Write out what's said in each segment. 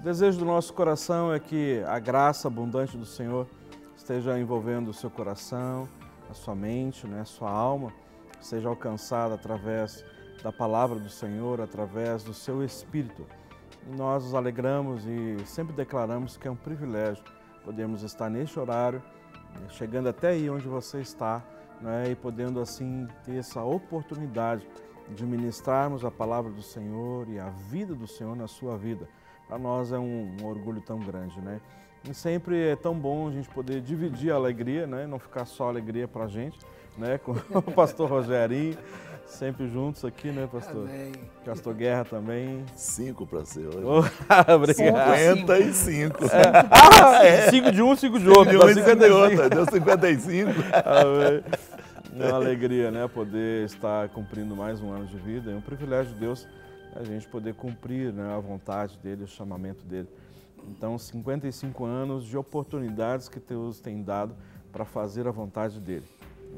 desejo do nosso coração é que a graça abundante do Senhor esteja envolvendo o seu coração, a sua mente, né, a sua alma, seja alcançada através da palavra do Senhor, através do seu Espírito. Nós nos alegramos e sempre declaramos que é um privilégio podermos estar neste horário, chegando até aí onde você está, né, e podendo assim ter essa oportunidade de ministrarmos a palavra do Senhor e a vida do Senhor na sua vida. Para nós é um orgulho tão grande, né? E sempre é tão bom a gente poder dividir a alegria, né? Não ficar só alegria para a gente, né? Com o pastor Rogerinho, sempre juntos aqui, né, pastor? Amém. Pastor Guerra também. 5 para ser hoje. Obrigado. 55. 5 de um, 5 de outro. Dá 55. Deu 55. Amém. É uma alegria, né, poder estar cumprindo mais um ano de vida. É um privilégio de Deus a gente poder cumprir, né, a vontade dele, o chamamento dele. Então, 55 anos de oportunidades que Deus tem dado para fazer a vontade dele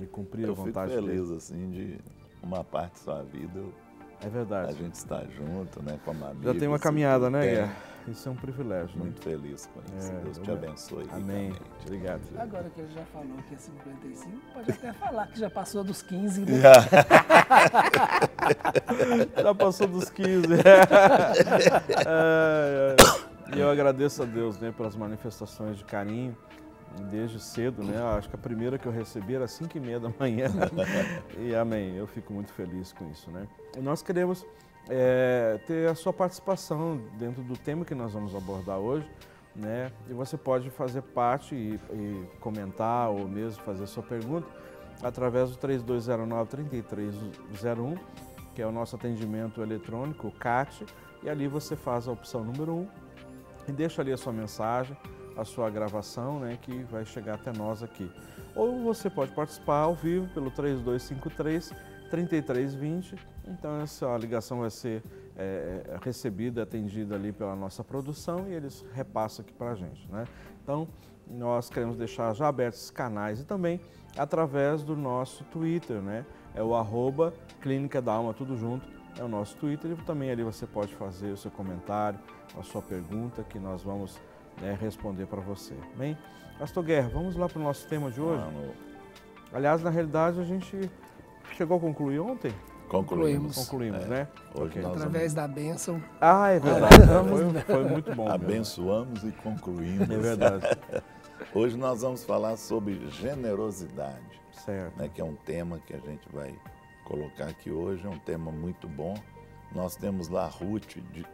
e cumprir a vontade dele. Eu fico feliz, assim, de uma parte da sua vida. É verdade. A gente está junto, né, como amigo. Já tem uma caminhada, né, Guerra? Isso é um privilégio. Muito feliz com isso. Deus te abençoe. Amém. Obrigado. Agora que ele já falou que é 55, pode até falar que já passou dos 15, né? Já passou dos 15. E eu agradeço a Deus, né, pelas manifestações de carinho desde cedo, né? Acho que a primeira que eu recebi era 5h30 da manhã. E amém, eu fico muito feliz com isso, né? E nós queremos ter a sua participação dentro do tema que nós vamos abordar hoje, né? E você pode fazer parte e comentar ou mesmo fazer sua pergunta através do 3209-3301, que é o nosso atendimento eletrônico, o CAT, e ali você faz a opção número 1 e deixa ali a sua mensagem, a sua gravação, né, que vai chegar até nós aqui. Ou você pode participar ao vivo pelo 3253-3320, então essa ligação vai ser recebida, atendida ali pela nossa produção e eles repassam aqui para a gente, né? Então, nós queremos deixar já abertos os canais e também através do nosso Twitter, né? É o @Clínica da Alma, tudo junto, é o nosso Twitter, e também ali você pode fazer o seu comentário, a sua pergunta, que nós vamos responder para você. Bem, Pastor Guerra, vamos lá para o nosso tema de hoje? Vamos. Aliás, na realidade, a gente chegou a concluir ontem? Concluímos, né? Hoje nós através da bênção. Ah, é verdade. Foi muito bom. abençoamos e concluímos. É verdade. Hoje nós vamos falar sobre generosidade, Certo. né, que é um tema que a gente vai colocar aqui hoje, é um tema muito bom. Nós temos lá Ruth, de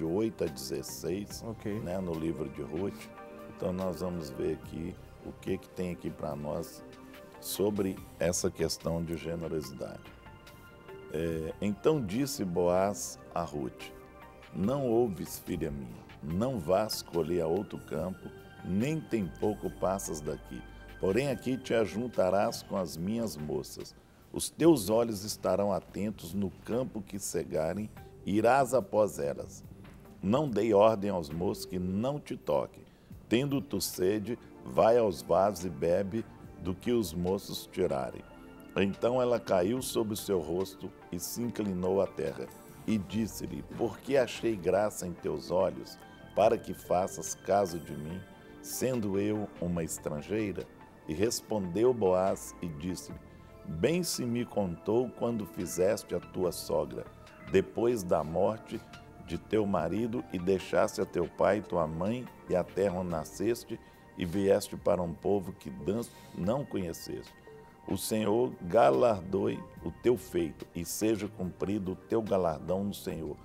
8 a 16, Ok. né, no livro de Ruth. Então nós vamos ver aqui o que tem aqui para nós sobre essa questão de generosidade. Então disse Boaz a Ruth: não ouves, filha minha, não vás colher a outro campo, nem tem pouco passas daqui. Porém aqui te ajuntarás com as minhas moças. Os teus olhos estarão atentos no campo que cegarem, irás após elas. Não dei ordem aos moços que não te toquem. Tendo tu sede, vai aos vasos e bebe do que os moços tirarem. Então ela caiu sobre o seu rosto e se inclinou à terra. E disse-lhe: por que achei graça em teus olhos, para que faças caso de mim, sendo eu uma estrangeira? E respondeu Boaz e disse-lhe: bem se me contou quando fizeste a tua sogra, depois da morte de teu marido, e deixaste a teu pai e tua mãe e a terra onde nasceste, e vieste para um povo que não conheceste. O Senhor galardoe o teu feito, e seja cumprido o teu galardão no Senhor,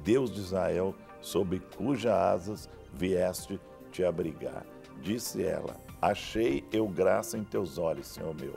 Deus de Israel, sob cujas asas vieste te abrigar. Disse ela: achei eu graça em teus olhos, Senhor meu,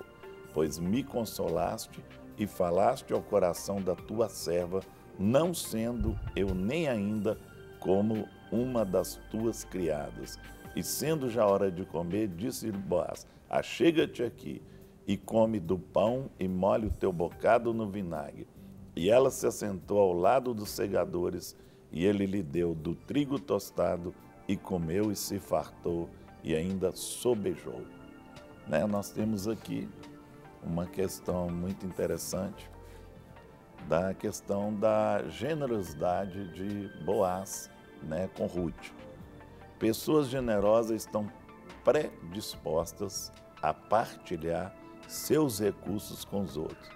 pois me consolaste e falaste ao coração da tua serva, não sendo eu nem ainda como uma das tuas criadas. E sendo já hora de comer, disse-lhe Boaz: achega-te aqui e come do pão e molhe o teu bocado no vinagre. E ela se assentou ao lado dos segadores, e ele lhe deu do trigo tostado, e comeu e se fartou, e ainda sobejou. Né? Nós temos aqui uma questão muito interessante, da questão da generosidade de Boaz, né, com Ruth. Pessoas generosas estão predispostas a partilhar seus recursos com os outros,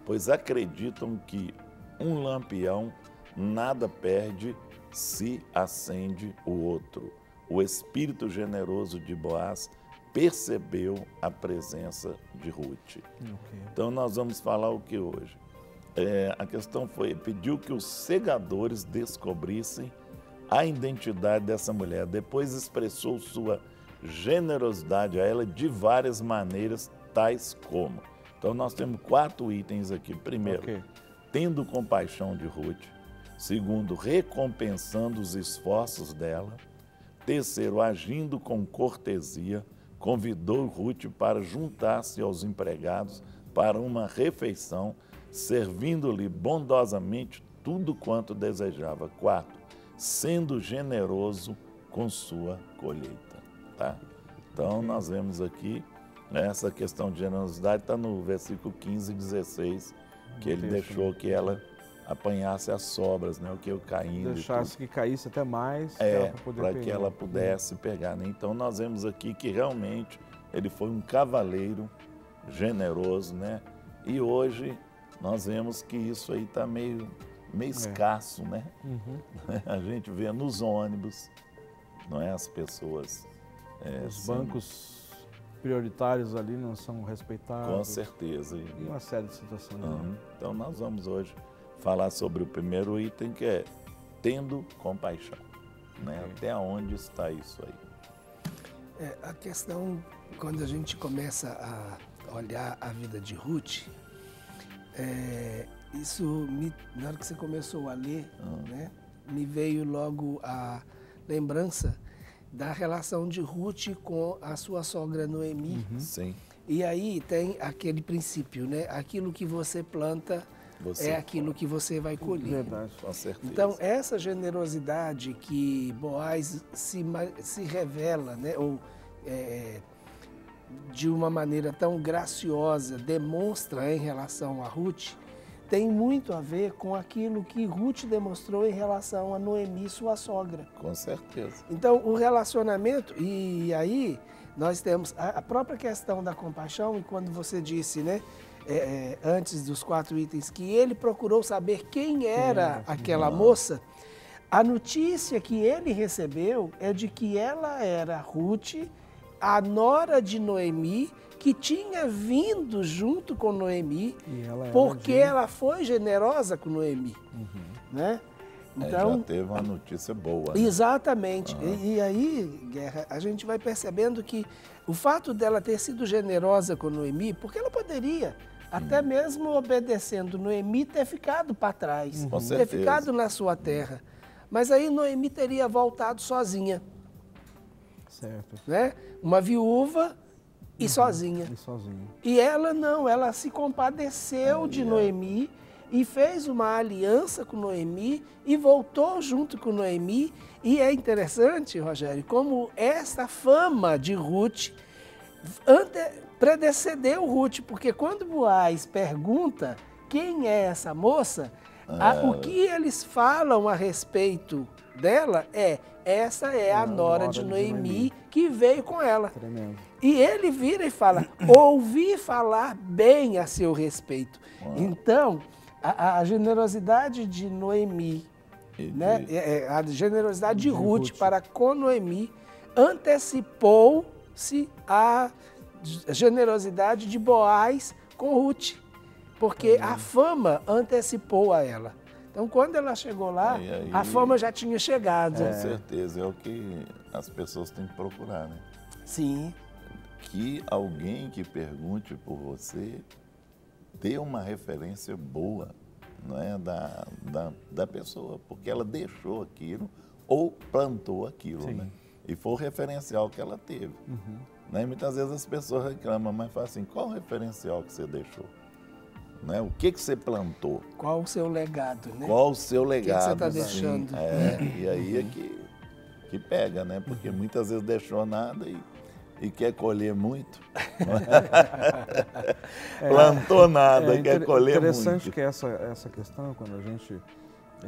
pois acreditam que um lampião nada perde se acende o outro. O espírito generoso de Boaz percebeu a presença de Ruth. Então nós vamos falar o que hoje? A questão foi, pediu que os segadores descobrissem a identidade dessa mulher. Depois expressou sua generosidade a ela de várias maneiras, tais como. Então nós temos 4 itens aqui. Primeiro, tendo compaixão de Ruth. Segundo, recompensando os esforços dela. Terceiro, agindo com cortesia, convidou Ruth para juntar-se aos empregados para uma refeição, servindo-lhe bondosamente tudo quanto desejava. Quarto, sendo generoso com sua colheita. Tá? Então, nós vemos aqui, essa questão de generosidade está no versículo 15 e 16, que ele deixou que ela apanhasse as sobras, né, o que eu caindo. Deixasse que caísse até mais para que ela pudesse pegar. Né? Então, nós vemos aqui que realmente ele foi um cavaleiro generoso, né? E hoje nós vemos que isso aí está meio escasso, né? A gente vê nos ônibus, não é? As pessoas... Os bancos prioritários ali não são respeitados. Com certeza. E uma série de situações. Então nós vamos hoje falar sobre o primeiro item, que é tendo compaixão. Né? Até onde está isso aí? A questão, quando a gente começa a olhar a vida de Ruth, na hora que você começou a ler, né, me veio logo a lembrança da relação de Ruth com a sua sogra Noemi. Sim. E aí tem aquele princípio, né? Aquilo que você planta é aquilo que você vai colher. Verdade. Com certeza. Então, essa generosidade que Boaz se revela, né? Ou de uma maneira tão graciosa demonstra em relação a Ruth, tem muito a ver com aquilo que Ruth demonstrou em relação a Noemi, sua sogra. Com certeza. Então, o relacionamento, e aí nós temos a própria questão da compaixão, e quando você disse, né, antes dos 4 itens, que ele procurou saber quem era aquela moça, a notícia que ele recebeu é de que ela era Ruth, a nora de Noemi, que tinha vindo junto com Noemi, porque ela foi generosa com Noemi. Né? Então, já teve uma notícia boa. Né? Exatamente. E aí, Guerra, a gente vai percebendo que o fato dela ter sido generosa com Noemi, porque ela poderia, até mesmo obedecendo Noemi, ter ficado para trás, ter ficado na sua terra. Mas aí Noemi teria voltado sozinha. Certo. Né? Uma viúva e sozinha. E ela não, ela se compadeceu de Noemi e fez uma aliança com Noemi e voltou junto com Noemi. E é interessante, Rogério, como essa fama de Ruth predecedeu Ruth, porque quando Boaz pergunta quem é essa moça, o que eles falam a respeito dela essa é a nora de Noemi que veio com ela. Tremendo. E ele vira e fala, ouvi falar bem a seu respeito. Então, a generosidade de Noemi, né, a generosidade de Ruth para com Noemi, antecipou-se a generosidade de Boaz com Ruth, porque a fama antecipou a ela. Então, quando ela chegou lá, a fama já tinha chegado. Com certeza, é o que as pessoas têm que procurar, né? Sim. Que alguém que pergunte por você dê uma referência boa, não é, da pessoa, porque ela deixou aquilo ou plantou aquilo, né? E foi o referencial que ela teve. Né? E muitas vezes as pessoas reclamam, mas falam assim, qual o referencial que você deixou? Né? O que você plantou? Qual o seu legado, né? Qual o seu legado? O que você está deixando? E aí é que pega, né? Porque muitas vezes deixou nada e quer colher muito. Plantou nada, quer colher muito. Interessante que essa questão, quando a gente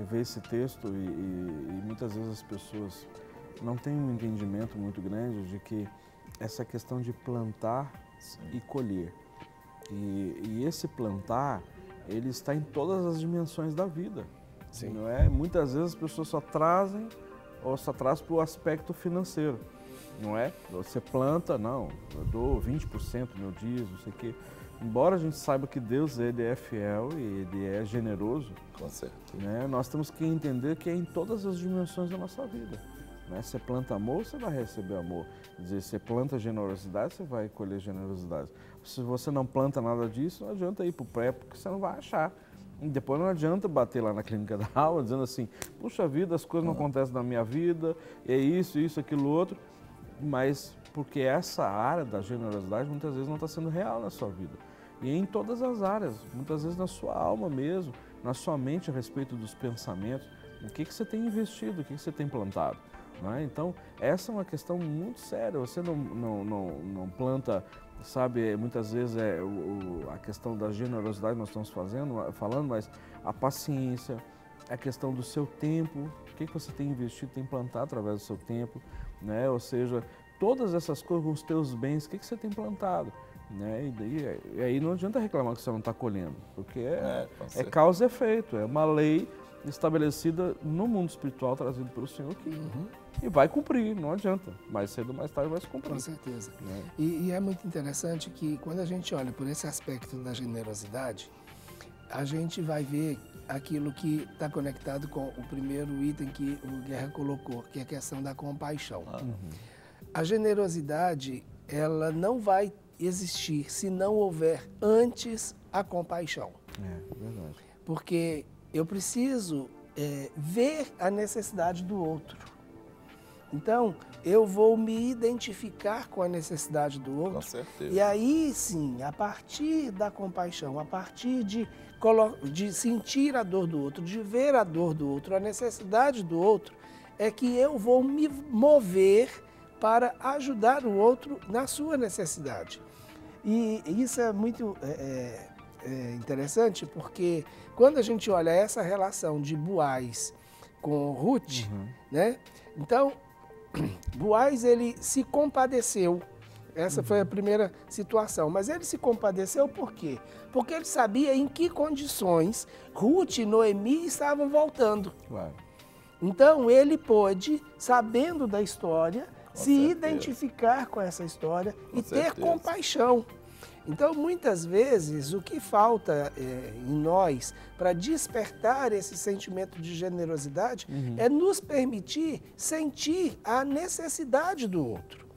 ver esse texto e muitas vezes as pessoas não têm um entendimento muito grande de que essa questão de plantar e colher. E esse plantar, ele está em todas as dimensões da vida. Sim. Não é? Muitas vezes as pessoas só trazem para o aspecto financeiro, não é? Você planta, não, eu dou 20% do meu dízimo, não sei o quê. Embora a gente saiba que Deus, ele é fiel e ele é generoso, Com certeza. né? Nós temos que entender que é em todas as dimensões da nossa vida. Né? Você planta amor, você vai receber amor. Quer dizer, você planta generosidade, você vai colher generosidade. Se você não planta nada disso, não adianta ir para o pré, porque você não vai achar. E depois não adianta bater lá na clínica da alma, dizendo assim, puxa vida, as coisas não acontecem na minha vida, é isso, aquilo, outro. Mas porque essa área da generosidade muitas vezes não está sendo real na sua vida. E em todas as áreas, muitas vezes na sua alma mesmo, na sua mente a respeito dos pensamentos, o que você tem investido, o que você tem plantado. Não é? Então, essa é uma questão muito séria. Você não planta, sabe, muitas vezes a questão da generosidade nós estamos falando, mas a paciência, a questão do seu tempo, o que você tem investido, tem plantado através do seu tempo, né? Ou seja, todas essas coisas, os teus bens, o que você tem plantado? Né? E aí não adianta reclamar que você não está colhendo, porque é causa e efeito, é uma lei estabelecida no mundo espiritual, trazido pelo Senhor, e vai cumprir, não adianta. Mais cedo ou mais tarde vai se cumprir. Com certeza. Né? E é muito interessante que quando a gente olha por esse aspecto da generosidade, a gente vai ver aquilo que está conectado com o primeiro item que o Guerra colocou, que é a questão da compaixão. A generosidade, ela não vai existir se não houver antes a compaixão. É verdade. Porque eu preciso ver a necessidade do outro. Então, eu vou me identificar com a necessidade do outro. Com certeza. E aí, sim, a partir da compaixão, a partir de sentir a dor do outro, de ver a dor do outro, a necessidade do outro, é que eu vou me mover para ajudar o outro na sua necessidade. E isso é muito interessante, porque quando a gente olha essa relação de Boaz com Ruth, né? Então, Boaz, ele se compadeceu. Essa foi a primeira situação. Mas ele se compadeceu por quê? Porque ele sabia em que condições Ruth e Noemi estavam voltando. Claro. Então, ele pôde, sabendo da história, se certeza. Identificar com essa história Com e ter certeza. compaixão. Então, muitas vezes, o que falta em nós para despertar esse sentimento de generosidade é nos permitir sentir a necessidade do outro.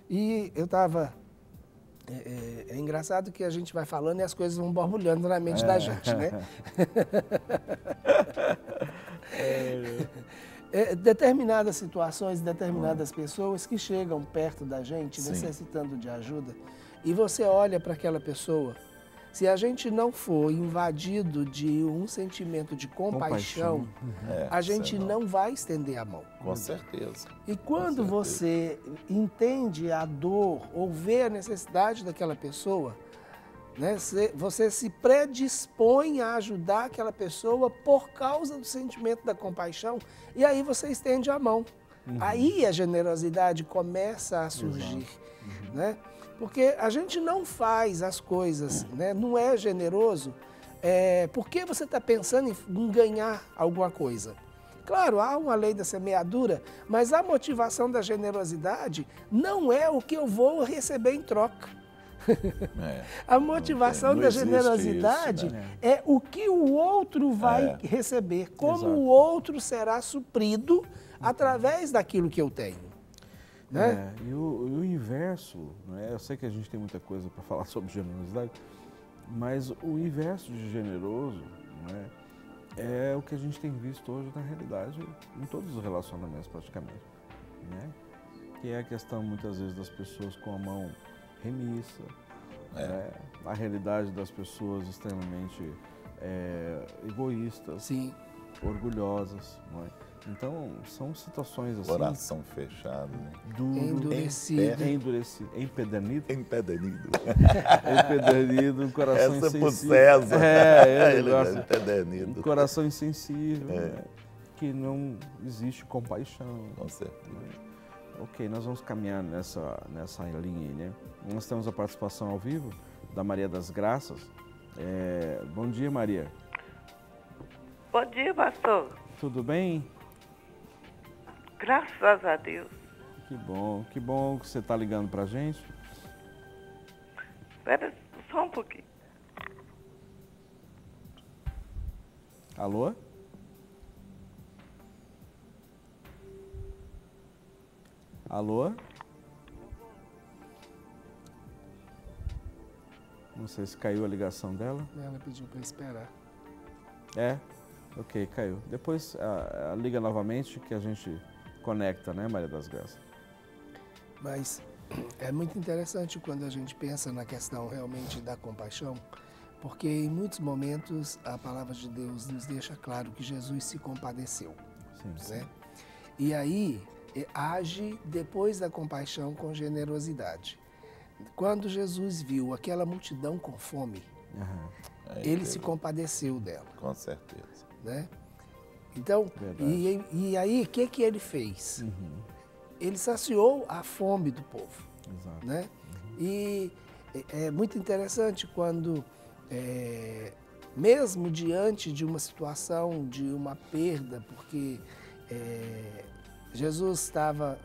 E eu estava... É engraçado que a gente vai falando e as coisas vão borbulhando na mente da gente, né? Determinadas situações, determinadas pessoas que chegam perto da gente, Sim. necessitando de ajuda, e você olha para aquela pessoa, se a gente não for invadido de um sentimento de compaixão, a gente não vai estender a mão. Com certeza. E quando você entende a dor ou vê a necessidade daquela pessoa, né, você se predispõe a ajudar aquela pessoa por causa do sentimento da compaixão, e aí você estende a mão. Aí a generosidade começa a surgir, né? Porque a gente não faz as coisas, né? Não é generoso porque você está pensando em ganhar alguma coisa. Claro, há uma lei da semeadura, mas a motivação da generosidade não é o que eu vou receber em troca. A motivação da generosidade isso, né? é o que o outro vai receber, como o outro será suprido através daquilo que eu tenho. Né? E o inverso, né? Eu sei que a gente tem muita coisa para falar sobre generosidade, mas o inverso de generoso, né, é o que a gente tem visto hoje na realidade, em todos os relacionamentos praticamente, né? Que é a questão muitas vezes das pessoas com a mão remissa, a realidade das pessoas extremamente egoístas, Sim. orgulhosas, não é? Então, são situações assim... Coração fechado, né? Duro, Endurecido. empedernido. Empedernido. Empedernido, um coração Essa é insensível. pro César. Ele gosta. Empedernido. Um coração insensível, né? Que não existe compaixão. Com certeza. Ok, nós vamos caminhar nessa linha aí, né? Nós temos a participação ao vivo da Maria das Graças. Bom dia, Maria. Bom dia, pastor. Tudo bem? Graças a Deus. Que bom que você está ligando para a gente. Espera só um pouquinho. Alô? Alô? Não sei se caiu a ligação dela. Ela pediu para esperar. Ok, caiu. Depois liga novamente que a gente conecta, né, Maria das Graças? Mas é muito interessante quando a gente pensa na questão realmente da compaixão, porque em muitos momentos a palavra de Deus nos deixa claro que Jesus se compadeceu. Sim. Né? E aí age depois da compaixão com generosidade. Quando Jesus viu aquela multidão com fome, ele se compadeceu dela. Com certeza. Né? Então, e aí o que ele fez? Ele saciou a fome do povo. Exato. Né? E é muito interessante quando, mesmo diante de uma situação, de uma perda, porque Jesus estava,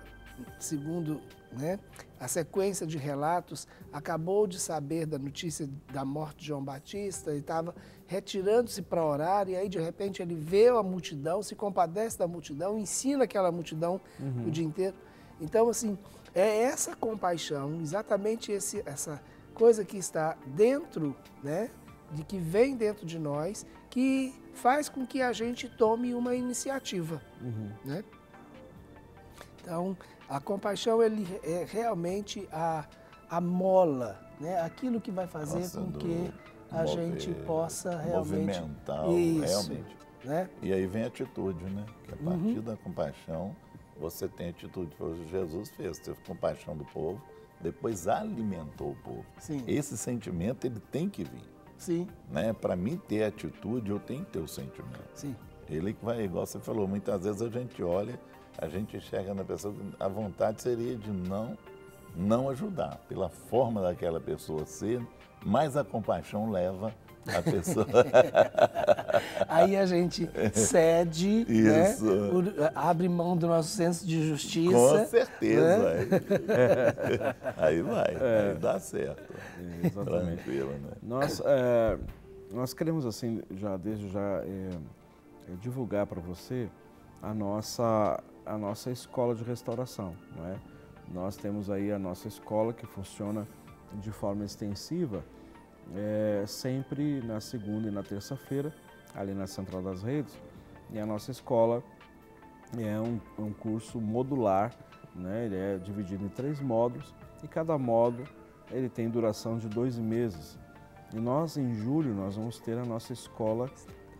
segundo, né, a sequência de relatos, acabou de saber da notícia da morte de João Batista e estava retirando-se para orar, e aí de repente ele vê a multidão, se compadece da multidão, ensina aquela multidão o dia inteiro. Então, assim, é essa compaixão, exatamente essa coisa que está dentro, né, que vem dentro de nós, que faz com que a gente tome uma iniciativa, né? Então, a compaixão ele é realmente a mola, né? Aquilo que vai fazer com que a gente possa realmente... Movimentar, realmente. Né? E aí vem a atitude, né? Que a partir da compaixão, você tem atitude. Foi o que Jesus fez, teve compaixão do povo, depois alimentou o povo. Sim. Esse sentimento, ele tem que vir. Sim. Né? Para mim ter atitude, eu tenho que ter o sentimento. Sim. Ele que vai, igual você falou, muitas vezes a gente olha, a gente enxerga na pessoa que a vontade seria de não ajudar, pela forma daquela pessoa ser, mas a compaixão leva a pessoa... Aí a gente cede, né? Abre mão do nosso senso de justiça. Com certeza. Né? Aí aí dá certo. Exatamente. Tranquilo, né? Nós queremos, assim, desde já divulgar para você a nossa escola de restauração, não é? Nós temos aí a nossa escola que funciona de forma extensiva, sempre na segunda e na terça-feira, ali na Central das Redes. E a nossa escola é um curso modular, né? Ele é dividido em 3 módulos e cada módulo ele tem duração de 2 meses. E nós, em julho, nós vamos ter a nossa escola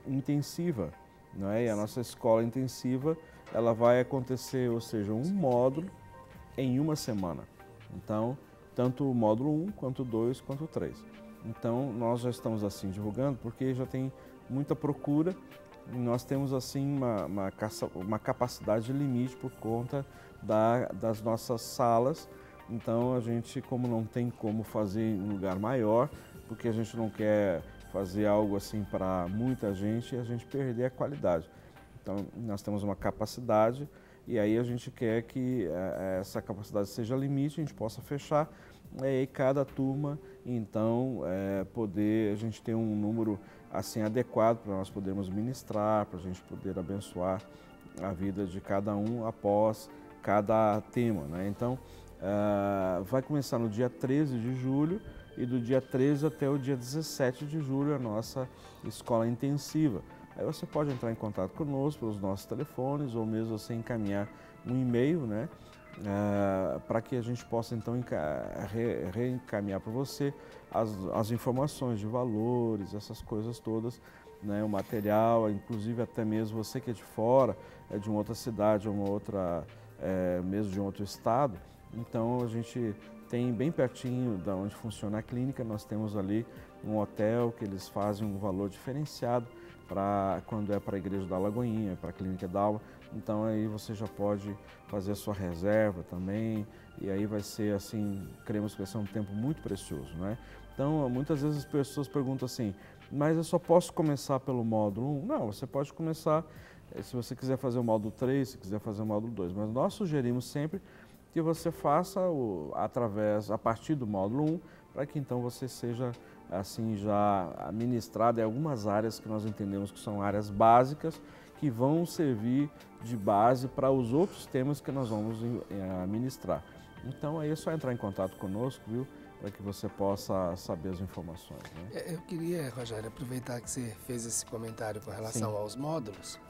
intensiva, não é? E a nossa escola intensiva, ela vai acontecer, ou seja, um módulo em uma semana. Então, tanto o módulo 1, quanto o 2, quanto o 3. Então, nós já estamos assim divulgando, porque já tem muita procura e nós temos assim uma capacidade limite por conta das nossas salas. Então, a gente, como não tem como fazer em um lugar maior, porque a gente não quer fazer algo assim para muita gente e a gente perder a qualidade. Então, nós temos uma capacidade e aí a gente quer que essa capacidade seja limite, a gente possa fechar e cada turma, então, a gente ter um número assim adequado para nós podermos ministrar, para a gente poder abençoar a vida de cada um após cada tema, né? Então, vai começar no dia 13 de julho e do dia 13 até o dia 17 de julho a nossa escola intensiva. Aí você pode entrar em contato conosco pelos nossos telefones ou mesmo você encaminhar um e-mail, né? para que a gente possa então reencaminhar para você as informações de valores, essas coisas todas, né, o material, inclusive até mesmo você que é de fora, de uma outra cidade, uma outra, mesmo de um outro estado. Então a gente tem bem pertinho da onde funciona a clínica, nós temos ali um hotel que eles fazem um valor diferenciado para quando é para a Igreja da Lagoinha, para a Clínica Dalva. Então aí você já pode fazer a sua reserva também, e aí vai ser assim, cremos que vai ser um tempo muito precioso, né? Então muitas vezes as pessoas perguntam assim, mas eu só posso começar pelo módulo 1? Não, você pode começar, se você quiser fazer o módulo 3, se quiser fazer o módulo 2, mas nós sugerimos sempre que você faça a partir do módulo 1, para que então você seja assim já ministrado em algumas áreas que nós entendemos que são áreas básicas, que vão servir de base para os outros temas que nós vamos ministrar. Então aí é só entrar em contato conosco, viu? Para que você possa saber as informações, né? Eu queria, Rogério, aproveitar que você fez esse comentário com relação Sim. aos módulos,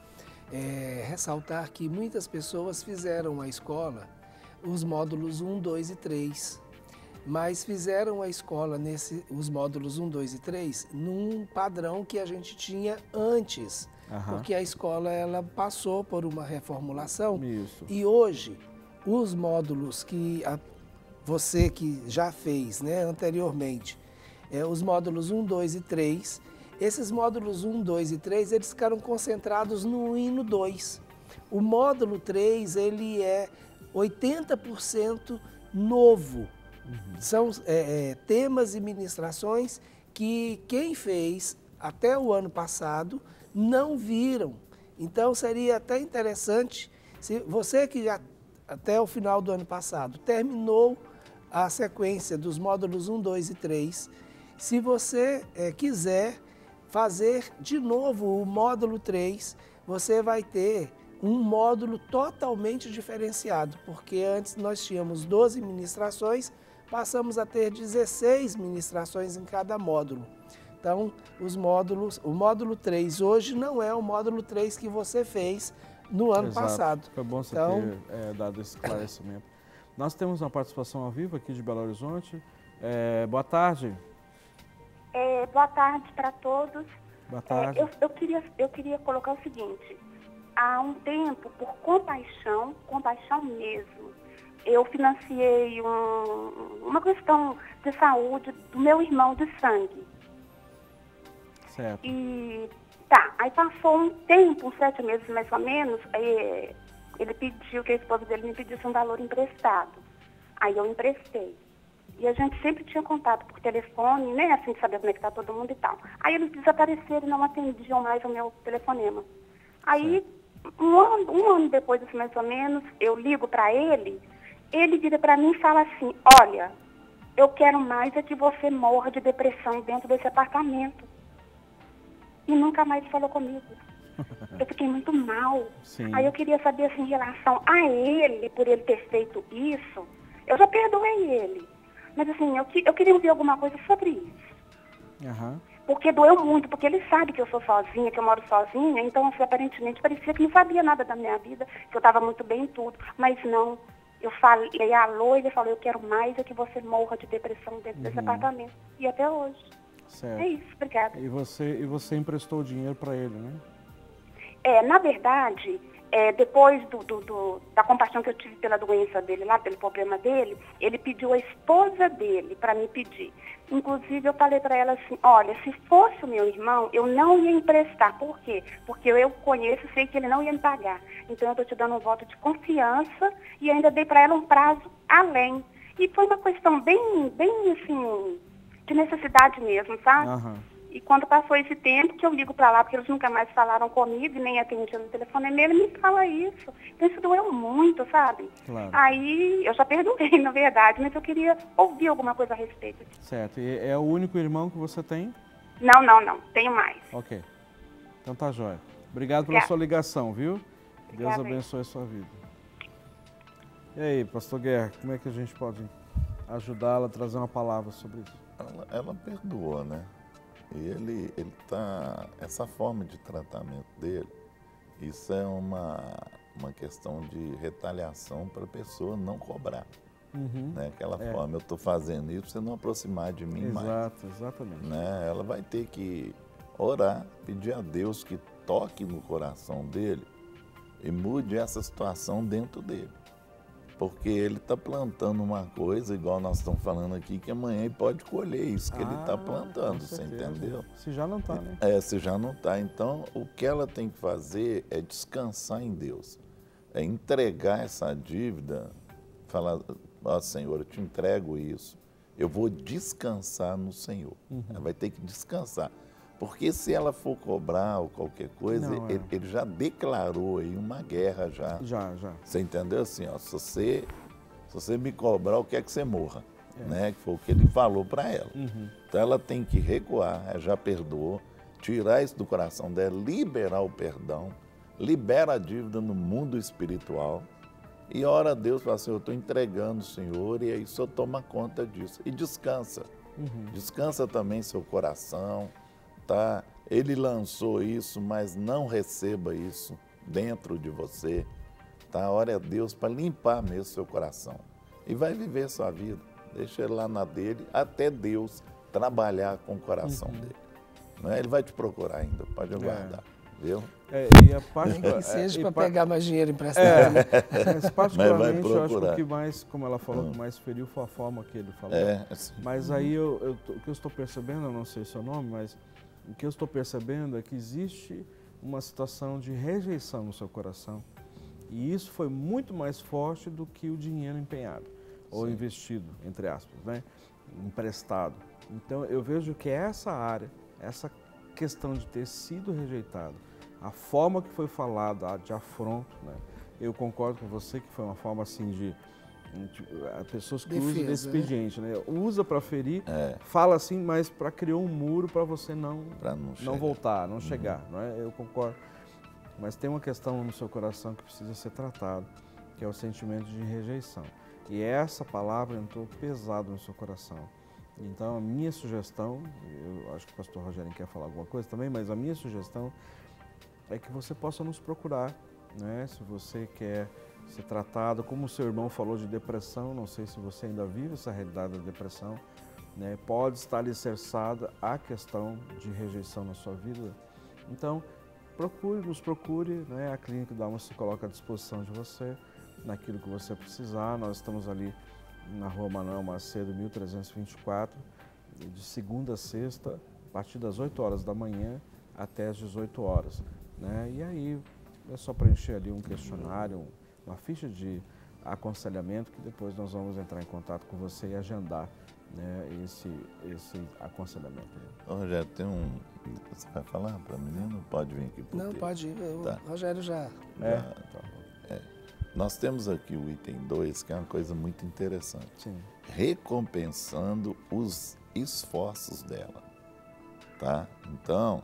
ressaltar que muitas pessoas fizeram a escola os módulos 1, 2 e 3, mas fizeram a escola os módulos 1, 2 e 3 num padrão que a gente tinha antes, porque a escola ela passou por uma reformulação. Isso. E hoje os módulos que você que já fez, né, anteriormente, os módulos 1, 2 e 3, esses módulos 1, 2 e 3, eles ficaram concentrados no 1 e no 2. O módulo 3, ele é 80% novo. São temas e ministrações que quem fez até o ano passado não viram. Então seria até interessante, se você que já até o final do ano passado terminou a sequência dos módulos 1, 2 e 3, se você quiser fazer de novo o módulo 3, você vai ter um módulo totalmente diferenciado, porque antes nós tínhamos 12 ministrações, passamos a ter 16 ministrações em cada módulo. Então, o módulo 3 hoje não é o módulo 3 que você fez no ano passado. Foi bom você ter dado esse esclarecimento. Nós temos uma participação ao vivo aqui de Belo Horizonte. Boa tarde. Boa tarde para todos. Boa tarde. Eu queria colocar o seguinte. Há um tempo, por compaixão mesmo, eu financiei uma questão de saúde do meu irmão de sangue. Certo. Aí passou um tempo, uns 7 meses mais ou menos, ele pediu que a esposa dele me pedisse um valor emprestado. Aí eu emprestei. E a gente sempre tinha contato por telefone, né, assim, de saber como é que está todo mundo e tal. Aí eles desapareceram e não atendiam mais o meu telefonema. Aí, um ano depois, assim, mais ou menos, eu ligo para ele vira para mim e fala assim, olha, eu quero mais é que você morra de depressão dentro desse apartamento. E nunca mais falou comigo. Eu fiquei muito mal. Sim. Aí eu queria saber, assim, em relação a ele, por ele ter feito isso, eu já perdoei ele. Mas, assim, eu queria ouvir alguma coisa sobre isso. Porque doeu muito, porque ele sabe que eu sou sozinha, que eu moro sozinha, então, assim, aparentemente, parecia que não sabia nada da minha vida, que eu estava muito bem em tudo. Mas não, eu falei alô, ele falou, eu quero mais é que você morra de depressão dentro desse apartamento. E até hoje. Certo. É isso, obrigada. E você emprestou o dinheiro para ele, né? Na verdade, depois da compaixão que eu tive pela doença dele lá, pelo problema dele, ele pediu a esposa dele para me pedir. Inclusive, eu falei para ela assim, olha, se fosse o meu irmão, eu não ia emprestar. Por quê? Porque eu conheço e sei que ele não ia me pagar. Então, eu estou te dando um voto de confiança e ainda dei para ela um prazo além. E foi uma questão bem assim, de necessidade mesmo, sabe? E quando passou esse tempo, que eu ligo para lá, porque eles nunca mais falaram comigo, nem atendiam no telefone, ele me fala isso. Então isso doeu muito, sabe? Claro. Aí eu já perdoei, na verdade, mas eu queria ouvir alguma coisa a respeito disso. Certo. E é o único irmão que você tem? Não. Tenho mais. Ok. Então tá jóia. Obrigado pela sua ligação, viu? Deus abençoe a sua vida. E aí, pastor Guerra, como é que a gente pode ajudá-la a trazer uma palavra sobre isso? Ela perdoou, né? E ele tá, essa forma de tratamento dele, isso é uma uma questão de retaliação para a pessoa não cobrar. Uhum. Né? Aquela forma, eu estou fazendo isso para você não aproximar de mim mais. Exato, exatamente. Né? Ela vai ter que orar, pedir a Deus que toque no coração dele e mude essa situação dentro dele. Porque ele está plantando uma coisa, igual nós estamos falando aqui, que amanhã ele pode colher isso que ele está plantando, você entendeu? Se já não está, né? Se já não está. Então, o que ela tem que fazer é descansar em Deus. É entregar essa dívida, falar, ó Senhor, eu te entrego isso, eu vou descansar no Senhor. Ela vai ter que descansar. Porque se ela for cobrar ou qualquer coisa, ele já declarou aí uma guerra já. Já. Você entendeu? Assim, ó, se você me cobrar, eu quero que você morra. Né? Que foi o que ele falou para ela. Então ela tem que recuar, ela já perdoou, tirar isso do coração dela, liberar o perdão, libera a dívida no mundo espiritual e ora a Deus, fala assim, eu estou entregando o Senhor e aí o Senhor toma conta disso. E descansa. Descansa também seu coração. Tá? Ele lançou isso, mas não receba isso dentro de você. Tá? Ore a Deus para limpar mesmo seu coração. E vai viver sua vida. Deixa ele lá na dele, até Deus trabalhar com o coração dele. Não é? Ele vai te procurar ainda, pode aguardar. Viu? E a parte que seja para pegar mais dinheiro emprestado. Né? Mas particularmente, eu acho que o que mais, como ela falou, o que mais feriu foi a forma que ele falou. Assim. Mas aí, o que eu estou percebendo, eu não sei o seu nome, mas o que eu estou percebendo é que existe uma situação de rejeição no seu coração. E isso foi muito mais forte do que o dinheiro empenhado, ou investido, entre aspas, né? Emprestado. Então, eu vejo que essa área, essa questão de ter sido rejeitado, a forma que foi falada, de afronto, né? Eu concordo com você que foi uma forma assim de pessoas que usam desse expediente, né? Usa para ferir, fala assim, mas para criar um muro para você não voltar, não chegar, não é? Eu concordo. Mas tem uma questão no seu coração que precisa ser tratado, que é o sentimento de rejeição. E essa palavra entrou pesado no seu coração. Então, a minha sugestão, eu acho que o pastor Rogério quer falar alguma coisa também, mas a minha sugestão é que você possa nos procurar, né? Se você quer ser tratado, como o seu irmão falou de depressão, não sei se você ainda vive essa realidade da depressão, né? Pode estar alicerçada a questão de rejeição na sua vida. Então, nos procure, né? A Clínica do Alma se coloca à disposição de você, naquilo que você precisar. Nós estamos ali na Rua Manuel Macedo, 1324, de segunda a sexta, a partir das 8 horas da manhã até as 18 horas. Né? E aí é só preencher ali um questionário, uma ficha de aconselhamento, que depois nós vamos entrar em contato com você e agendar, né, esse aconselhamento. Ô, Rogério, tem um... Você vai falar para a menina? Pode vir aqui. Não, pode ir. O Rogério já... Nós temos aqui o item 2, que é uma coisa muito interessante. Sim. Recompensando os esforços dela. Tá? Então,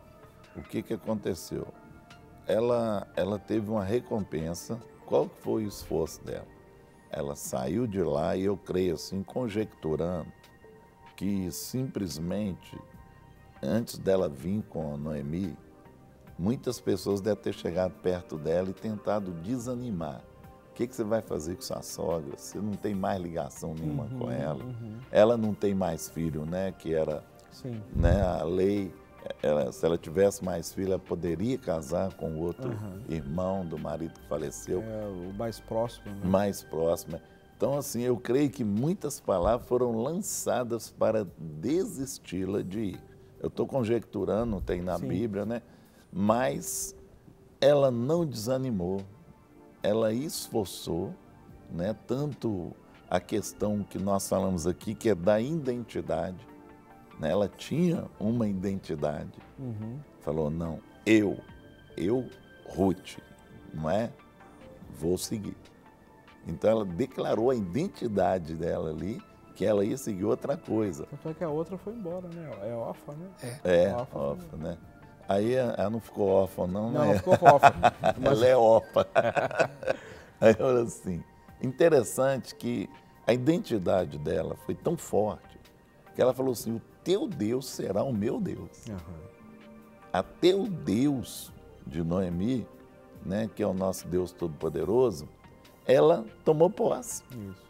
o que aconteceu? Ela teve uma recompensa. Qual foi o esforço dela? Ela saiu de lá e eu creio assim, conjecturando, que simplesmente, antes dela vir com a Noemi, muitas pessoas devem ter chegado perto dela e tentado desanimar. O que você vai fazer com sua sogra? Você não tem mais ligação nenhuma com ela. Ela não tem mais filho, né? Que era, né, a lei. Se ela tivesse mais filho, ela poderia casar com outro irmão do marido que faleceu. O mais próximo. Né? Mais próximo. Então, assim, eu creio que muitas palavras foram lançadas para desisti-la de ir. Eu estou conjecturando, tem na Bíblia, né? Mas ela não desanimou. Ela esforçou, né? Tanto a questão que nós falamos aqui, que é da identidade. Né? Ela tinha uma identidade. Falou, não, eu, Ruth, não é? Vou seguir. Então ela declarou a identidade dela ali, que ela ia seguir outra coisa. Tanto é que a outra foi embora, né? É órfã, né? Órfã, né? Aí ela não ficou órfã, não, né? Não ficou órfã. Ela é órfã. Aí olha assim, interessante que a identidade dela foi tão forte, que ela falou assim, o teu Deus será o meu Deus. Até o Deus de Noemi né, que é o nosso Deus Todo-Poderoso, ela tomou posse. Isso.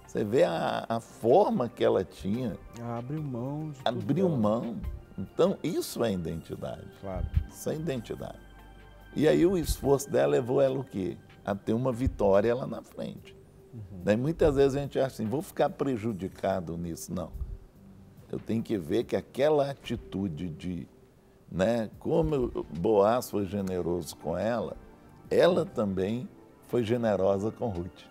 Você vê a forma que ela tinha. Abriu mão de tudo Abriu dela. mão. Então, isso é identidade. Claro. Isso é identidade. E aí o esforço dela levou ela o quê? A ter uma vitória lá na frente. Daí muitas vezes a gente acha assim, vou ficar prejudicado nisso. Não. Eu tenho que ver que aquela atitude de, né, como Boaz foi generoso com ela também foi generosa com Ruth.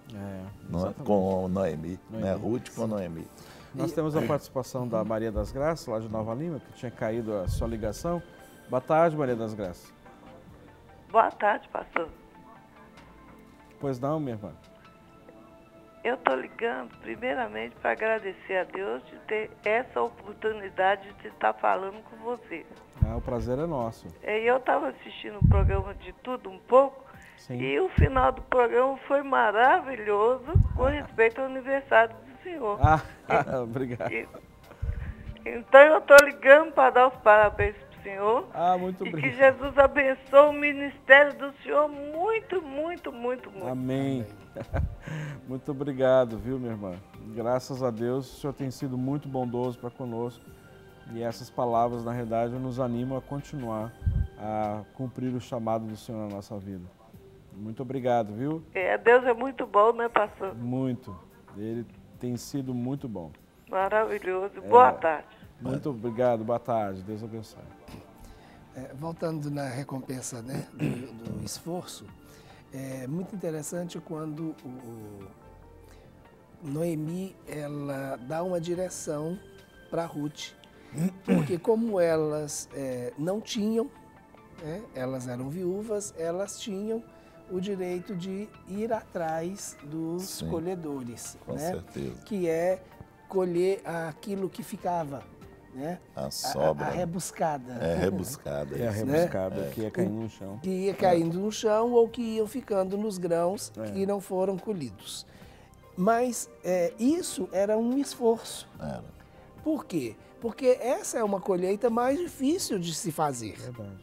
Com Noemi, né? Ruth com Noemi. Nós temos a participação da Maria das Graças, lá de Nova Lima, que tinha caído a sua ligação. Boa tarde, Maria das Graças. Boa tarde, pastor. Pois não, minha irmã? Eu estou ligando primeiramente para agradecer a Deus de ter essa oportunidade de estar falando com você. O prazer é nosso. Eu estava assistindo o programa de tudo um pouco. Sim. E o final do programa foi maravilhoso com respeito ao aniversário do senhor. Obrigado. Então eu estou ligando para dar os parabéns para o senhor. Muito obrigado. E que Jesus abençoe o ministério do senhor muito, muito, muito, muito. Amém. Muito obrigado, viu, minha irmã? Graças a Deus, o senhor tem sido muito bondoso para conosco. E essas palavras, na realidade, nos animam a continuar a cumprir o chamado do Senhor na nossa vida. Muito obrigado, viu? Deus é muito bom, né, pastor? Muito. Ele tem sido muito bom. Maravilhoso. Boa tarde. Muito obrigado. Boa tarde. Deus abençoe. Voltando na recompensa, né, do esforço, é muito interessante quando Noemi ela dá uma direção para Ruth, porque como elas não tinham, elas eram viúvas, elas tinham o direito de ir atrás dos colhedores, com certeza. Que é colher aquilo que ficava, né? A sobra. A rebuscada. Rebuscada. A rebuscada, que ia caindo no chão. Que ia caindo no chão ou que iam ficando nos grãos que não foram colhidos. Mas isso era um esforço. Era. Por quê? Porque essa é uma colheita mais difícil de se fazer. Verdade.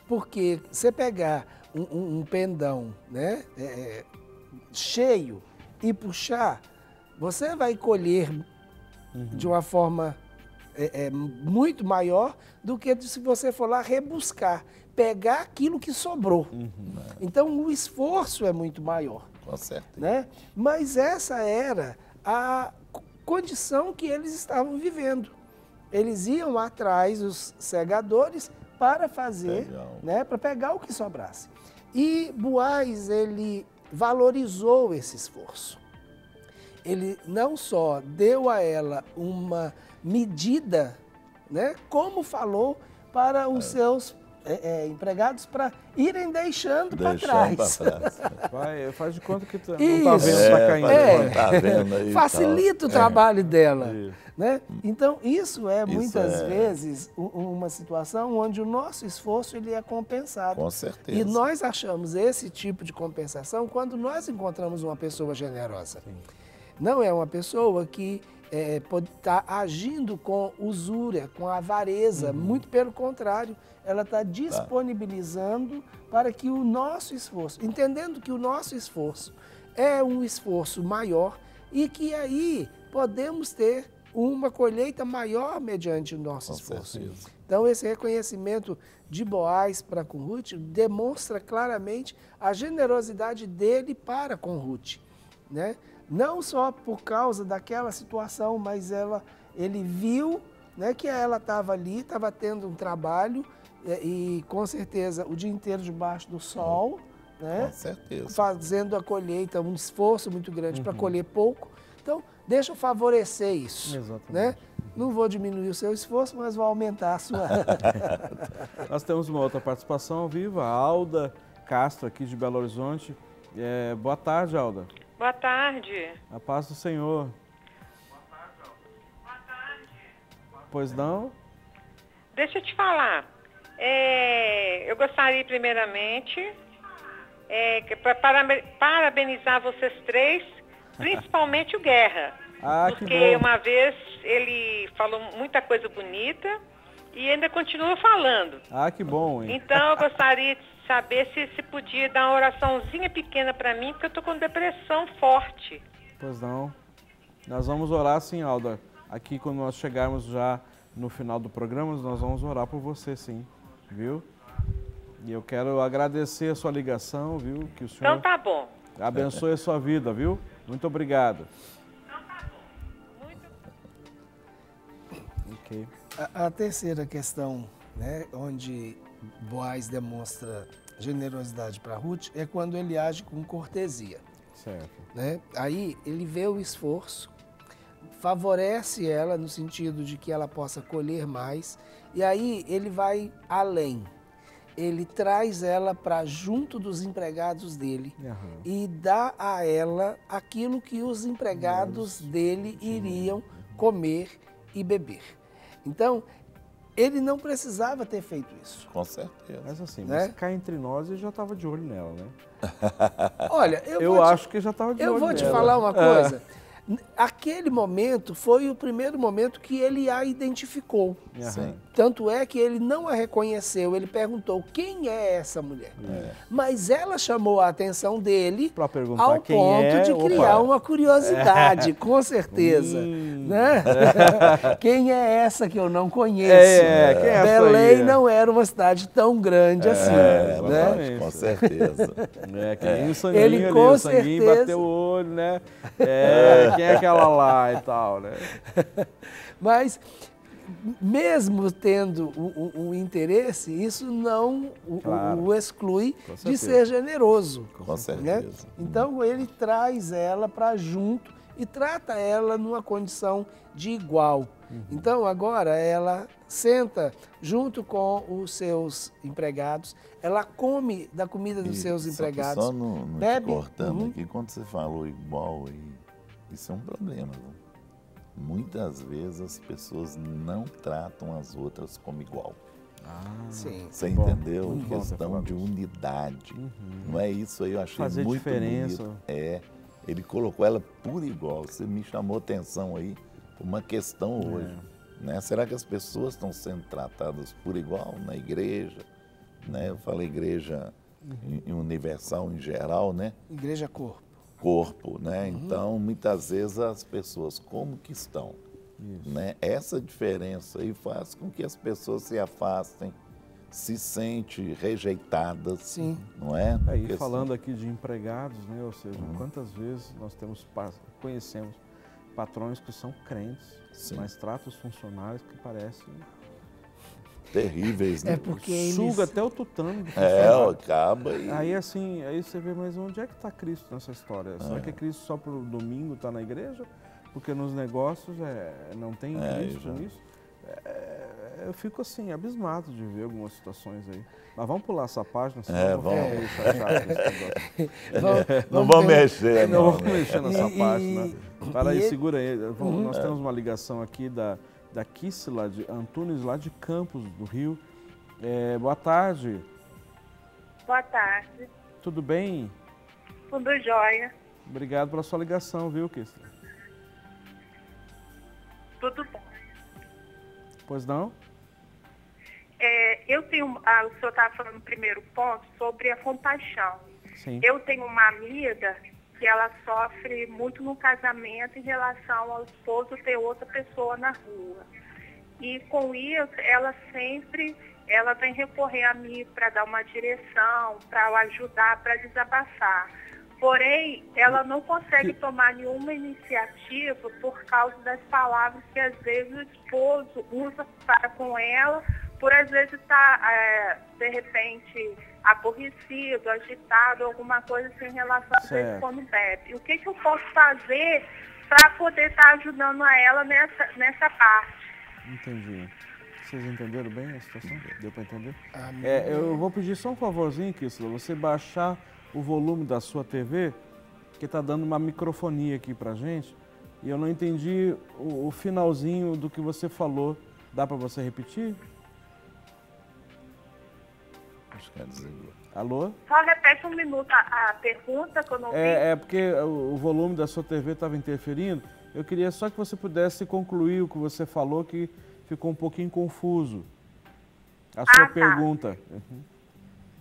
Porque você pegar um pendão, né, cheio e puxar, você vai colher de uma forma muito maior do que se você for lá rebuscar, pegar aquilo que sobrou. Então o esforço é muito maior. Com certeza. Né? Mas essa era a condição que eles estavam vivendo. Eles iam atrás dos segadores para fazer, né, para pegar o que sobrasse. E Boaz, ele valorizou esse esforço. Ele não só deu a ela uma medida, né, como falou para os seus empregados para irem deixando para trás. Faz de conta que não está vendo, está caindo. Tá vendo aí, facilita o trabalho dela. Isso. Né? Então, isso é muitas vezes uma situação onde o nosso esforço ele é compensado. Com certeza. E nós achamos esse tipo de compensação quando nós encontramos uma pessoa generosa. Sim. Não é uma pessoa que pode estar agindo com usúria, com avareza. Muito pelo contrário, ela está disponibilizando para que o nosso esforço, entendendo que o nosso esforço é um esforço maior e que aí podemos ter uma colheita maior mediante o nosso esforço. Certeza. Então, esse reconhecimento de Boaz para com Ruth demonstra claramente a generosidade dele para com Ruth, né? Não só por causa daquela situação, mas ele viu, né, que ela estava ali, estava tendo um trabalho e com certeza o dia inteiro debaixo do sol, né? Com certeza. Fazendo a colheita, um esforço muito grande para colher pouco. Então, deixa eu favorecer isso. Exatamente. Né? Não vou diminuir o seu esforço, mas vou aumentar a sua. Nós temos uma outra participação ao vivo, a Alda Castro, aqui de Belo Horizonte. Boa tarde, Alda. Boa tarde. A paz do Senhor. Boa tarde. Pois não? Deixa eu te falar. Eu gostaria, primeiramente, para parabenizar vocês três, principalmente o Guerra. Que porque bom. uma vez ele falou muita coisa bonita e ainda continua falando. Ah, que bom, hein? Então eu gostaria de saber se podia dar uma oraçãozinha pequena para mim, porque eu tô com depressão forte. Pois não. Nós vamos orar sim, Alda. Aqui, quando nós chegarmos já no final do programa, nós vamos orar por você sim, viu? E eu quero agradecer a sua ligação, viu? Que o senhor Então tá bom. abençoe a sua vida, viu? Muito obrigado. Então tá bom. Ok. A terceira questão, né, onde Boaz demonstra generosidade para Ruth, é quando ele age com cortesia. Certo. Né? Aí ele vê o esforço, favorece ela no sentido de que ela possa colher mais, e aí ele vai além. Ele traz ela para junto dos empregados dele e dá a ela aquilo que os empregados dele iriam comer e beber. Então, ele não precisava ter feito isso. Com certeza. Mas assim, Né? mas cá entre nós, ele já estava de olho nela, né? Olha, Eu acho que já estava de olho Eu vou nela. te falar uma coisa. Aquele momento foi o primeiro momento que ele a identificou. Sim. Tanto é que ele não a reconheceu, ele perguntou quem é essa mulher. Mas ela chamou a atenção dele Pra perguntar ao quem ponto é, de opa. criar uma curiosidade, com certeza. Né? Quem é essa que eu não conheço? Quem é essa Belém aí? não era uma cidade tão grande assim. Né? exatamente. Com certeza. Que nem o Sanguinho Ele, ali, com o Sanguinho certeza- bateu o olho, né? Quem é aquela lá e tal, né? Mas, mesmo tendo um interesse, isso não Claro. o exclui Com de certeza. ser generoso. Com Né? certeza. Então, ele traz ela para junto e trata ela numa condição de igual. Então, agora, ela senta junto com os seus empregados, ela come da comida dos seus empregados, Só no bebe. te cortando Uhum. aqui, quando você falou igual, isso é um problema. Viu? Muitas vezes as pessoas não tratam as outras como igual. Sim. Você bom, entendeu? muito bom ter Questão falado de isso. unidade. Não é isso aí, eu achei Fazer muito diferença. bonito. Ele colocou ela por igual. Você me chamou atenção aí por uma questão hoje. Né? Será que as pessoas estão sendo tratadas por igual na igreja? Né? Eu falei igreja em universal, em geral, né? Igreja Corpo. Corpo, né? Então, muitas vezes as pessoas como que estão, né? Essa diferença aí faz com que as pessoas se afastem, se sentem rejeitadas, Sim. não é? Aí Porque, falando aqui de empregados, né? Ou seja, quantas vezes nós conhecemos patrões que são crentes, Sim. mas tratam os funcionários que parecem terríveis, né? É porque eles... suga até o tutano do funcionário. Acaba e... Aí assim, aí você vê, mas onde é que está Cristo nessa história? Será que é Cristo só para o domingo está na igreja? Porque nos negócios não tem Cristo já. nisso? Eu fico assim, abismado de ver algumas situações aí. Mas vamos pular essa página, senão eu vou ficar meio chateado com esse negócio. Não vamos mexer, Não não. vamos mexer nessa E- página. Para aí, e- segura aí. Nós temos uma ligação aqui da Kissila de Antunes, lá de Campos, do Rio. Boa tarde, Boa tarde. tudo bem? Tudo jóia. Obrigado pela sua ligação, viu, Kissila? Tudo bom. Pois não? Eu tenho, o senhor estava falando no primeiro ponto sobre a compaixão. Sim. Eu tenho uma amiga que ela sofre muito no casamento em relação ao esposo ter outra pessoa na rua. E com isso, ela vem recorrer a mim para dar uma direção, para ajudar, para desabafar. Porém, ela não consegue tomar nenhuma iniciativa por causa das palavras que às vezes o esposo usa para com ela, por às vezes estar, de repente, aborrecido, agitado, alguma coisa assim em relação às vezes Certo. quando bebe. O que eu posso fazer para poder estar ajudando a ela nessa parte? Entendi. Vocês entenderam bem a situação? Deu para entender? Amém. Eu vou pedir só um favorzinho, Kissila, você baixar o volume da sua TV, que está dando uma microfonia aqui pra gente, e eu não entendi o finalzinho do que você falou. Dá para você repetir? Acho que dizer. Alô? Só repete um minuto a pergunta que eu não vi. É porque o volume da sua TV estava interferindo. Eu queria só que você pudesse concluir o que você falou, que ficou um pouquinho confuso. A sua tá. pergunta. Uhum.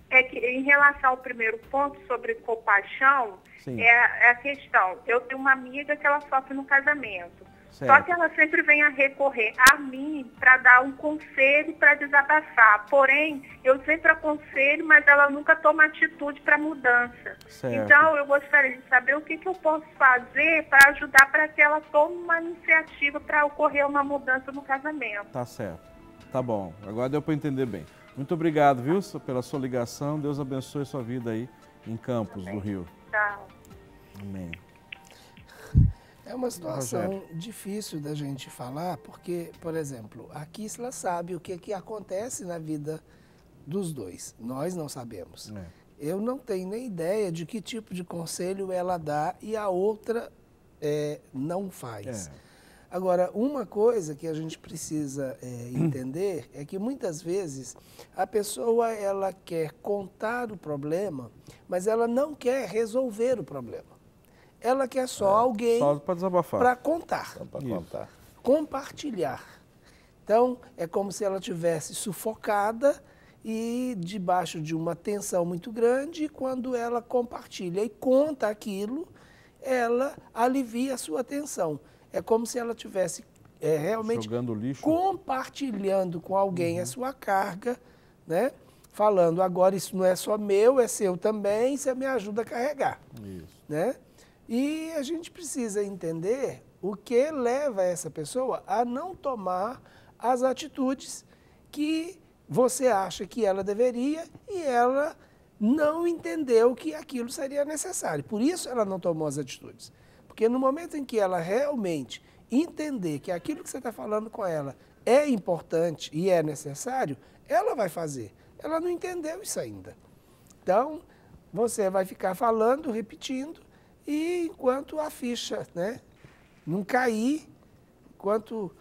É que em relação ao primeiro ponto sobre compaixão, Sim. é a questão. Eu tenho uma amiga que ela sofre no casamento. Certo. Só que ela sempre vem a recorrer a mim para dar um conselho, para desabafar. Porém, eu sempre aconselho, mas ela nunca toma atitude para mudança. Certo. Então, eu gostaria de saber o que eu posso fazer para ajudar para que ela tome uma iniciativa para ocorrer uma mudança no casamento. Tá certo. Tá bom. Agora deu para entender bem. Muito obrigado, viu, pela sua ligação. Deus abençoe sua vida aí em Campos do Rio. Tchau. Amém. É uma situação difícil da gente falar, porque, por exemplo, a Kisla sabe o que acontece na vida dos dois. Nós não sabemos. Eu não tenho nem ideia de que tipo de conselho ela dá e a outra não faz. Agora, uma coisa que a gente precisa entender é que muitas vezes a pessoa ela quer contar o problema, mas ela não quer resolver o problema. Ela quer só alguém para desabafar, para contar, compartilhar. Então, é como se ela estivesse sufocada e debaixo de uma tensão muito grande, e quando ela compartilha e conta aquilo, ela alivia a sua tensão. É como se ela estivesse realmente jogando lixo, compartilhando com alguém a sua carga, né? Falando, agora isso não é só meu, é seu também, você me ajuda a carregar. Isso. Né? E a gente precisa entender o que leva essa pessoa a não tomar as atitudes que você acha que ela deveria e ela não entendeu que aquilo seria necessário. Por isso ela não tomou as atitudes. Porque no momento em que ela realmente entender que aquilo que você está falando com ela é importante e é necessário, ela vai fazer. Ela não entendeu isso ainda. Então, você vai ficar falando, repetindo, e enquanto a ficha, né, não cair, enquanto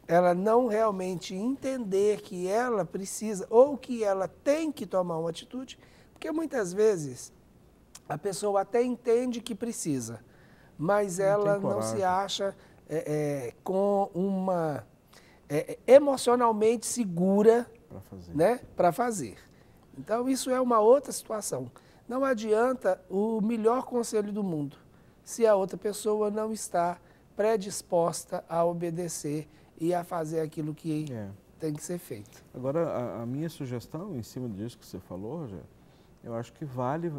ela não realmente entender que ela precisa ou que ela tem que tomar uma atitude, porque muitas vezes a pessoa até entende que precisa, mas ela não se acha com uma emocionalmente segura para fazer. Então isso é uma outra situação. Não adianta o melhor conselho do mundo se a outra pessoa não está predisposta a obedecer e a fazer aquilo que tem que ser feito. Agora, a minha sugestão, em cima disso que você falou, Rogério, eu acho que vale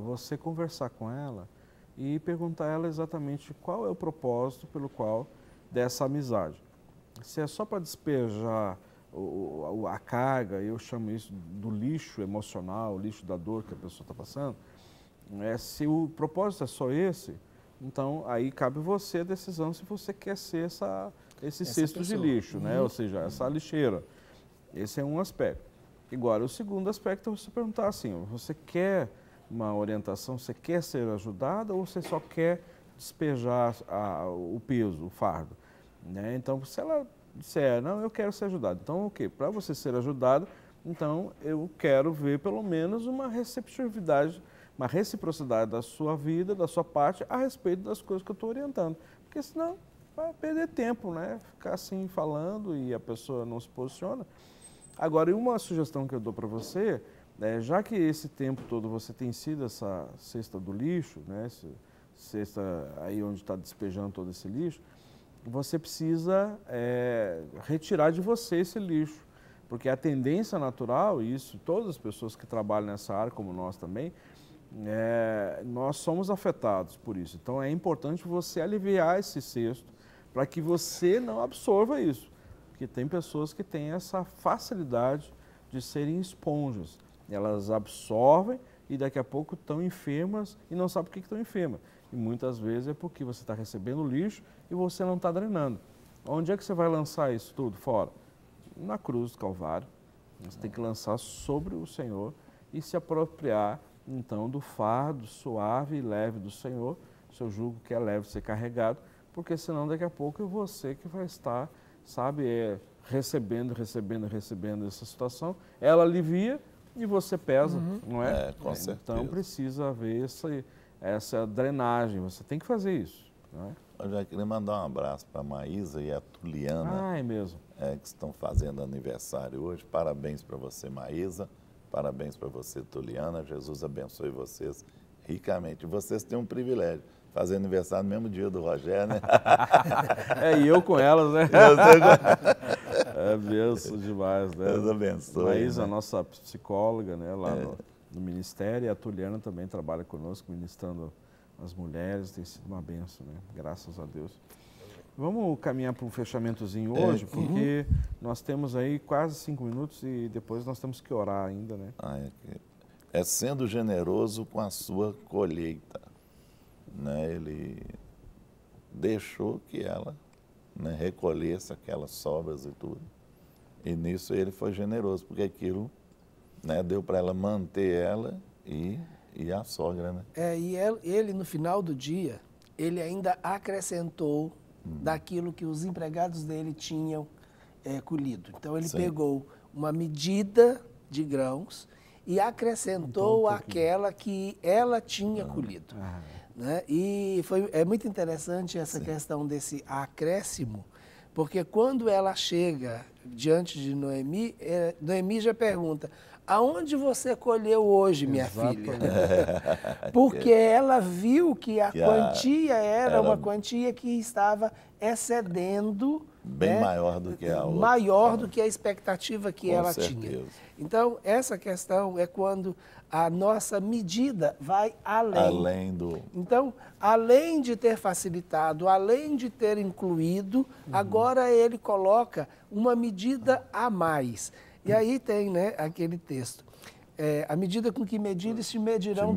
você conversar com ela e perguntar a ela exatamente qual é o propósito pelo qual dessa amizade. Se é só para despejar a carga, eu chamo isso do lixo emocional, o lixo da dor que a pessoa está passando, se o propósito é só esse, então aí cabe você a decisão se você quer ser esse cesto de lixo, né? Ou seja, essa lixeira. Esse é um aspecto. Agora, o segundo aspecto é você perguntar assim, você quer uma orientação, você quer ser ajudada ou você só quer despejar o peso, o fardo? Né? Então, se ela disser, não, eu quero ser ajudado. Então, ok, para você ser ajudado, então eu quero ver pelo menos uma receptividade, uma reciprocidade da sua vida, da sua parte, a respeito das coisas que eu estou orientando. Porque senão vai perder tempo, né? Ficar assim falando e a pessoa não se posiciona. Agora, uma sugestão que eu dou para você, já que esse tempo todo você tem sido essa cesta do lixo, né? Essa cesta aí onde está despejando todo esse lixo, você precisa retirar de você esse lixo, porque a tendência natural, e isso todas as pessoas que trabalham nessa área, como nós também, nós somos afetados por isso. Então é importante você aliviar esse cesto para que você não absorva isso, porque tem pessoas que têm essa facilidade de serem esponjas. Elas absorvem e daqui a pouco estão enfermas e não sabem por que estão enfermas. E muitas vezes é porque você está recebendo lixo e você não está drenando. Onde é que você vai lançar isso tudo fora? Na cruz do Calvário. Você tem que lançar sobre o Senhor e se apropriar, então, do fardo suave e leve do Senhor, seu jugo que é leve ser carregado, porque senão daqui a pouco é você que vai estar, sabe, recebendo essa situação. Ela alivia e você pesa, não é? Com certeza. Então precisa haver essa drenagem, você tem que fazer isso. Não é? Eu já queria mandar um abraço para a Maísa e a Tuliana. Ah, é mesmo. Que estão fazendo aniversário hoje. Parabéns para você, Maísa. Parabéns para você, Tuliana. Jesus abençoe vocês ricamente. Vocês têm um privilégio, fazer aniversário no mesmo dia do Rogério, né? E eu com elas, né? É benção demais, né? Deus abençoe. Maísa, né? nossa psicóloga, né, lá no ministério, e a Tuliana também trabalha conosco, ministrando as mulheres, tem sido uma benção, né? Graças a Deus. Vamos caminhar para um fechamentozinho hoje, porque nós temos aí quase 5 minutos e depois nós temos que orar ainda, né? É sendo generoso com a sua colheita, né? Ele deixou que ela, né, recolhesse aquelas sobras e tudo, e nisso ele foi generoso, porque aquilo, né, deu para ela manter ela e a sogra, né? E ele, no final do dia, ele ainda acrescentou daquilo que os empregados dele tinham colhido. Então, ele pegou uma medida de grãos e acrescentou aquela que ela tinha colhido. Né? E é muito interessante essa questão desse acréscimo, porque quando ela chega diante de Noemi, Noemi já pergunta: aonde você colheu hoje, minha filha? Porque ela viu que a quantia era uma quantia que estava excedendo, bem, né, maior do que a outra. Maior do que a expectativa que ela certeza. tinha. Então, essa questão é quando a nossa medida vai além. Então, além de ter facilitado, além de ter incluído, agora ele coloca uma medida a mais. E aí tem, né, aquele texto. À medida com que medires, te medirão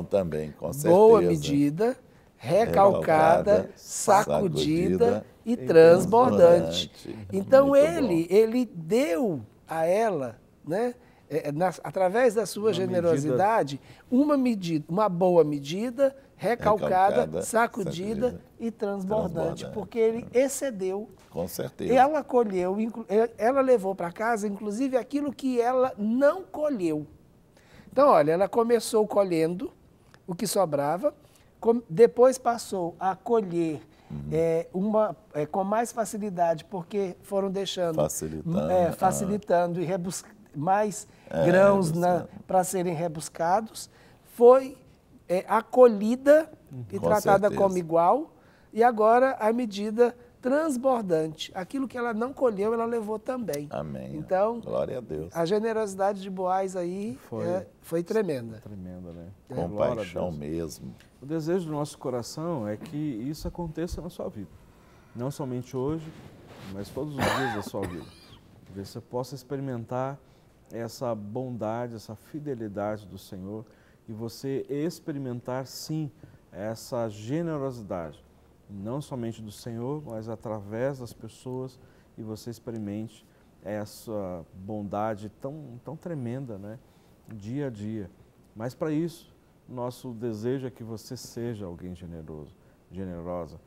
também, com certeza. Boa medida, recalcada, sacudida e transbordante. Então, ele deu a ela, né, através da sua generosidade, uma boa medida, recalcada, sacudida e transbordante, porque ele excedeu. Com certeza. Ela colheu, ela levou para casa, inclusive, aquilo que ela não colheu. Então, olha, ela começou colhendo o que sobrava, depois passou a colher com mais facilidade, porque foram deixando, facilitando e mais grãos para serem rebuscados. Foi acolhida e tratada como igual, e agora a medida transbordante. Aquilo que ela não colheu, ela levou também. Amém. Então, glória a Deus. A generosidade de Boaz aí foi tremenda. Tremenda, né? Compaixão mesmo. O desejo do nosso coração é que isso aconteça na sua vida. Não somente hoje, mas todos os dias da sua vida. Que você possa experimentar essa bondade, essa fidelidade do Senhor e você experimentar, sim, essa generosidade. Não somente do Senhor, mas através das pessoas, e você experimente essa bondade tão tremenda, né? Dia a dia. Mas para isso, nosso desejo é que você seja alguém generoso, generosa,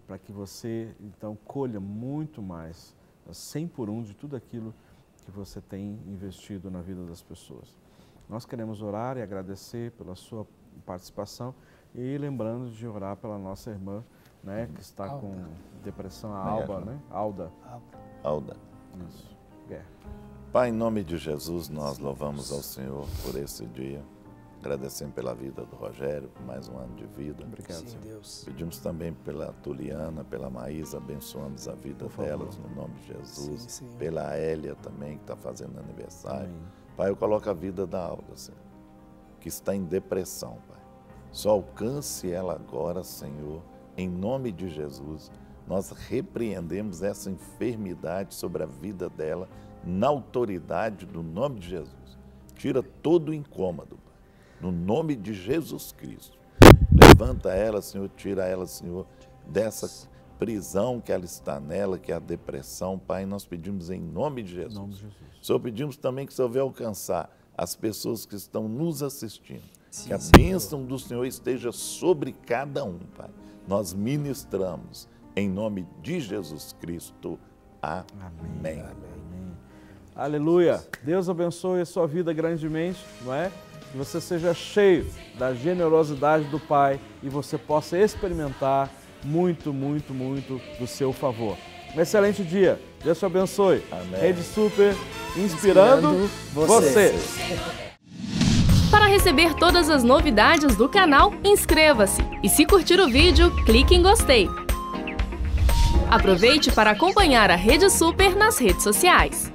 para que você, então, colha muito mais, 100 por 1 de tudo aquilo que você tem investido na vida das pessoas. Nós queremos orar e agradecer pela sua participação e lembrando de orar pela nossa irmã, né, que está com depressão, a Alba, né? Alda. Isso. Pai, em nome de Jesus, nós louvamos ao Senhor por esse dia, agradecendo pela vida do Rogério, por mais um ano de vida. Obrigado, Sim, Deus. Pedimos também pela Tuliana, pela Maísa, abençoamos a vida delas, no nome de Jesus. Sim. Pela Hélia também, que está fazendo aniversário. Amém. Pai, eu coloco a vida da Alda, Senhor, que está em depressão, Pai. Só alcance ela agora, Senhor, em nome de Jesus. Nós repreendemos essa enfermidade sobre a vida dela, na autoridade do nome de Jesus. Tira todo o incômodo, Pai, no nome de Jesus Cristo. Levanta ela, Senhor, tira ela, Senhor, dessa prisão que ela está nela, que é a depressão, Pai. Nós pedimos em nome de Jesus. Nome de Jesus. Senhor, pedimos também que o Senhor venha alcançar as pessoas que estão nos assistindo. Sim, que a Senhor. bênção do Senhor esteja sobre cada um, Pai. Nós ministramos em nome de Jesus Cristo. Amém. Aleluia. Deus abençoe a sua vida grandemente, não é? Que você seja cheio da generosidade do Pai e você possa experimentar muito, muito, muito do seu favor. Um excelente dia. Deus te abençoe. Amém. Rede Super, inspirando você. Para receber todas as novidades do canal, inscreva-se. E se curtir o vídeo, clique em gostei. Aproveite para acompanhar a Rede Super nas redes sociais.